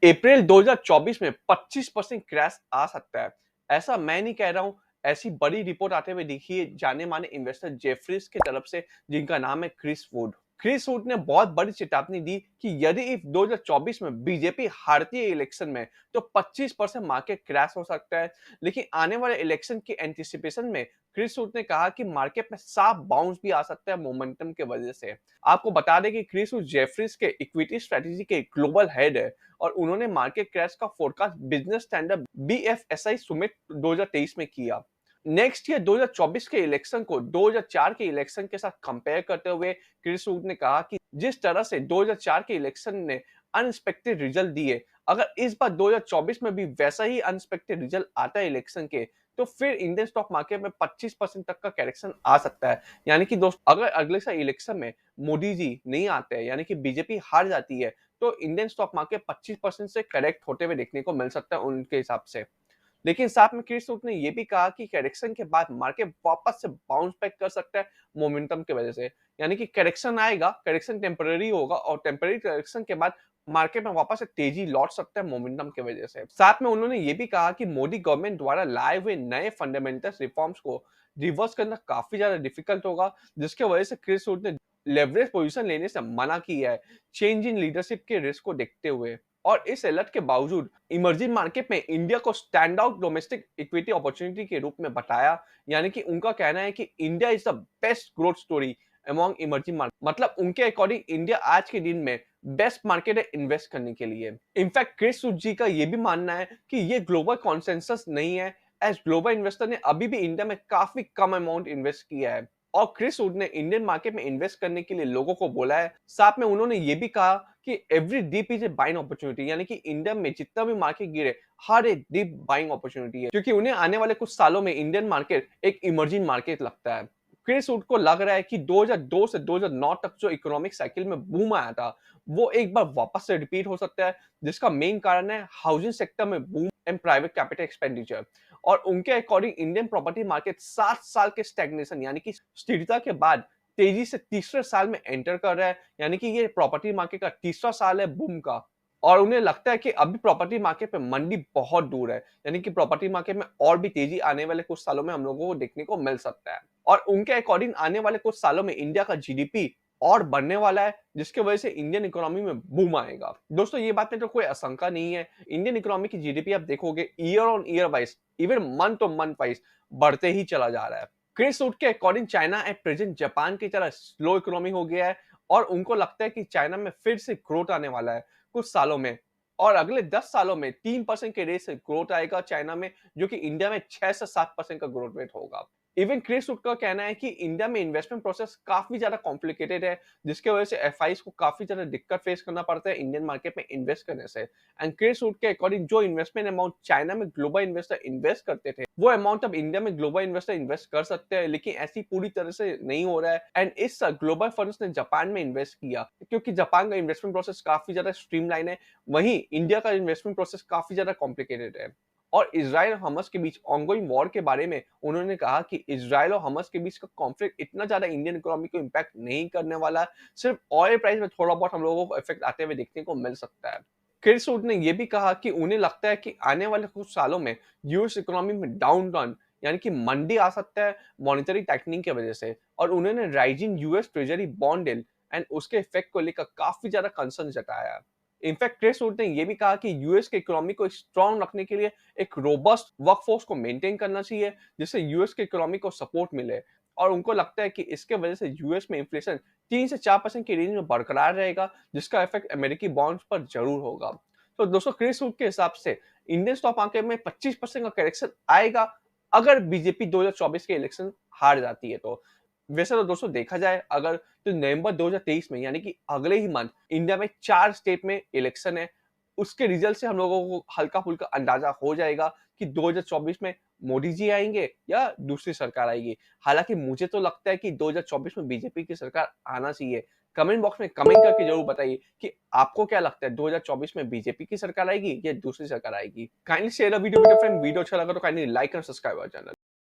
अप्रैल 2024 में 25% क्रैश आ सकता है। ऐसा मैं नहीं कह रहा हूँ, ऐसी बड़ी रिपोर्ट आते हुए देखिए जाने माने इन्वेस्टर जेफरीज की तरफ से, जिनका नाम है क्रिस वुड। क्रिस वुड ने बहुत बड़ी चेतावनी दी कि यदि इफ 2024 में बीजेपी हारती है इलेक्शन में तो 25% मार्केट क्रैश हो सकता है। लेकिन आने वाले इलेक्शन की एंटिसिपेशन में क्रिस वुड ने कहा कि मार्केट में साफ बाउंस भी आ सकता है मोमेंटम के वजह से। आपको बता दें कि क्रिस वुड जेफरीज के इक्विटी स्ट्रेटेजी के ग्लोबल हेड है और उन्होंने मार्केट क्रैश का forecast business standard BFSI Sumit 2023 में किया। नेक्स्ट ईयर 2024 के इलेक्शन को 2004 के इलेक्शन के साथ कंपेयर करते हुए क्रिस वुड ने कहा कि जिस तरह से 2004 के इलेक्शन ने अनएक्सपेक्टेड रिजल्ट दिए, अगर इस बार 2024 में भी वैसा ही अनएक्सपेक्टेड रिजल्ट आता है इलेक्शन के, तो फिर इंडियन स्टॉक मार्केट में 25% तक का करेक्शन आ सकता है। यानी कि दोस्त, अगर अगले साल इलेक्शन में मोदी जी नहीं आते हैं, यानी कि बीजेपी हार जाती है, तो इंडियन स्टॉक मार्केट 25% से करेक्ट होते हुए देखने को मिल सकता है उनके हिसाब से। लेकिन साथ में क्रिस वुड ने यह भी कहा कि करेक्शन के बाद मार्केट वापस से बाउंस बैक कर सकता है मोमेंटम की वजह से। यानी कि करेक्शन आएगा, करेक्शन टेम्पररी होगा और टेम्पररी करेक्शन के बाद मार्केट में वापस से तेजी लौट सकता है मोमेंटम की वजह से। साथ में उन्होंने ये भी कहा कि मोदी गवर्नमेंट द्वारा लाए हुए नए फंडामेंटल रिफॉर्म्स को रिवर्स करना काफी ज्यादा डिफिकल्ट होगा, जिसके वजह से क्रिस वुड ने लेवरेज पोजीशन लेने से मना किया है, चेंज इन लीडरशिप के रिस्क को देखते हुए। और इस अलर्ट के बावजूद इमर्जिंग मार्केट में इंडिया को stand out domestic equity opportunity के रूप में बताया। यानी कि उनका कहना है कि India is the best growth story among emerging market, मतलब उनके अकॉर्डिंग इंडिया आज के दिन में बेस्ट मार्केट है इन्वेस्ट करने के लिए। इनफैक्ट क्रिस वुड जी का ये भी मानना है कि ये ग्लोबल कॉन्सेंसस नहीं है, एज ग्लोबल इन्वेस्टर ने अभी भी इंडिया में काफी कम अमाउंट इन्वेस्ट किया है और क्रिस वुड ने इंडियन मार्केट में इन्वेस्ट करने के लिए लोगों को बोला है। साथ में उन्होंने ये भी कहा कि every dip is a buying opportunity, यानी कि इंडिया में जितना भी मार्केट गिरे, हर एक डिप बाइंग अपॉर्चुनिटी है, क्योंकि उन्हें आने वाले कुछ सालों में इंडियन मार्केट एक इमर्जिंग मार्केट लगता है। क्रिस वुड को लग रहा है कि 2002 से 2009 तक जो इकोनॉमिक साइकिल में बूम आया था, वो एक बार वापस से रिपीट हो सकता है, जिसका मेन कारण है हाउसिंग सेक्टर में boom and private capital expenditure. और उनके अकॉर्डिंग इंडियन प्रॉपर्टी मार्केट 7 साल के स्टैग्नेशन यानी कि स्थिरता के बाद तेजी से तीसरे साल में एंटर कर रहा है। यानी कि ये प्रॉपर्टी मार्केट का तीसरा साल है बूम का और उन्हें लगता है कि अभी प्रॉपर्टी मार्केट पे मंडी बहुत दूर है। यानी कि प्रॉपर्टी मार्केट में और भी तेजी आने वाले कुछ सालों में हम लोगों को देखने को मिल सकता है और उनके अकॉर्डिंग आने वाले कुछ सालों में इंडिया का जीडीपी और बढ़ने वाला है, जिसकी वजह से इंडियन इकोनॉमी में बूम आएगा। दोस्तों, ये बात में तो कोई आशंका नहीं है। इंडियन इकोनॉमी की जीडीपी आप देखोगे year on year wise, even month on month wise बढ़ते ही चला जा रहा है। क्रिस वुड के according China at present Japan की तरह स्लो इकोनॉमी हो गया है और उनको लगता है कि चाइना में फिर से ग्रोथ आने वाला है कुछ सालों में और अगले 10 सालों में 3% के रेट से ग्रोथ आएगा चाइना में, जो कि इंडिया में 6 से 7% का ग्रोथ रेट होगा। इवन क्रिस वुड का कहना है कि इंडिया में इन्वेस्टमेंट प्रोसेस काफी ज्यादा कॉम्प्लिकेटेड है, जिसके वजह से एफआईज को काफी ज्यादा दिक्कत फेस करना पड़ता है इंडियन मार्केट में इन्वेस्ट करने से। एंड क्रिस वुड के अकॉर्डिंग जो इन्वेस्टमेंट अमाउंट चाइना में ग्लोबल इन्वेस्टर इन्वेस्ट करते थे, वो अमाउंट अब इंडिया में ग्लोबल इन्वेस्टर इन्वेस्ट कर सकते हैं, लेकिन ऐसी पूरी तरह से नहीं हो रहा है। एंड इस ग्लोबल फंड्स ने जापान में इन्वेस्ट किया क्योंकि जापान का इन्वेस्टमेंट प्रोसेस काफी ज्यादा स्ट्रीमलाइन है, वहीं इंडिया का इन्वेस्टमेंट प्रोसेस काफी ज्यादा कॉम्प्लिकेटेड है। और इजराइल और हमास के बीच ऑनगोइंग वॉर के बारे में उन्होंने कहा कि इजराइल और हमास के बीच का कॉन्फ्लिक्ट इतना ज्यादा इंडियन इकोनॉमी को इंपैक्ट नहीं करने वाला, सिर्फ ऑयल प्राइस में थोड़ा बहुत हम लोगों को इफेक्ट आते हुए देखने को मिल सकता है। क्रिस वुड ने यह भी कहा कि उन्हें लगता है कि आने वाले कुछ सालों में यूएस इकोनॉमी में डाउन टर्न यानी कि मंदी आ सकता है मॉनेटरी टाइटनिंग की वजह से और उन्होंने rising US treasury bond yield and उसके इफेक्ट को लेकर काफी ज्यादा कंसर्न जताया है। इनफैक्ट क्रिस वुड ने यह भी कहा कि यूएस के इकोनॉमी को स्ट्रांग रखने के लिए एक रोबस्ट वर्कफोर्स को मेंटेन करना चाहिए, जिससे यूएस के इकोनॉमी को सपोर्ट मिले और उनको लगता है कि इसके वजह से यूएस में इन्फ्लेशन 3 से 4% की रेंज में बरकरार रहेगा, जिसका इफेक्ट अमेरिकी बॉन्ड्स पर जरूर होगा। तो दोस्तों, क्रिस वुड के हिसाब से इंडियन स्टॉक मार्केट में 25% का करेक्शन आएगा अगर बीजेपी 2024 के इलेक्शन हार जाती है तो। वैसे तो दोस्तों देखा जाए अगर, तो नवंबर 2023 में यानी कि अगले ही मंथ इंडिया में 4 स्टेट में इलेक्शन है। उसके रिजल्ट से हम लोगों को हल्का फुल्का अंदाजा हो जाएगा कि 2024 में मोदी जी आएंगे या दूसरी सरकार आएगी। हालांकि मुझे तो लगता है कि 2024 में बीजेपी की सरकार आना चाहिए। कमेंट बॉक्स में कमेंट करके जरूर बताइए कि आपको क्या लगता है 2024 में बीजेपी की सरकार आएगी या दूसरी सरकार आएगी। Kindly share the video with your friend. Video अच्छा लगा तो kindly like and subscribe our channel.